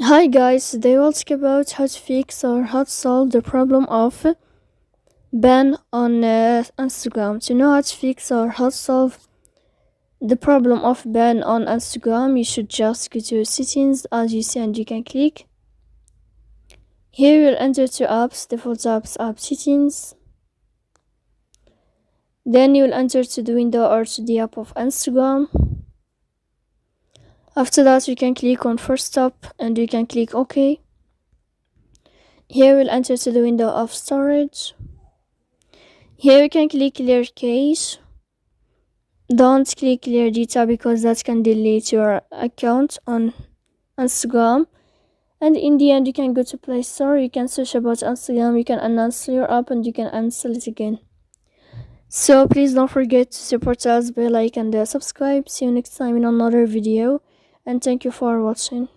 Hi guys, today we'll talk about how to fix or how to solve the problem of ban on Instagram. To know how to fix or how to solve the problem of ban on Instagram, you should just go to settings as you see and you can click. Here you'll enter to apps, default apps, app settings. Then you'll enter to the window or to the app of Instagram. After that you can click on first stop and you can click OK. Here we'll enter to the window of storage. Here you can click clear cache. Don't click clear data because that can delete your account on Instagram. And in the end you can go to Play Store, you can search about Instagram, you can uninstall your app and you can uninstall it again. So please don't forget to support us by like and subscribe. See you next time in another video and thank you for watching.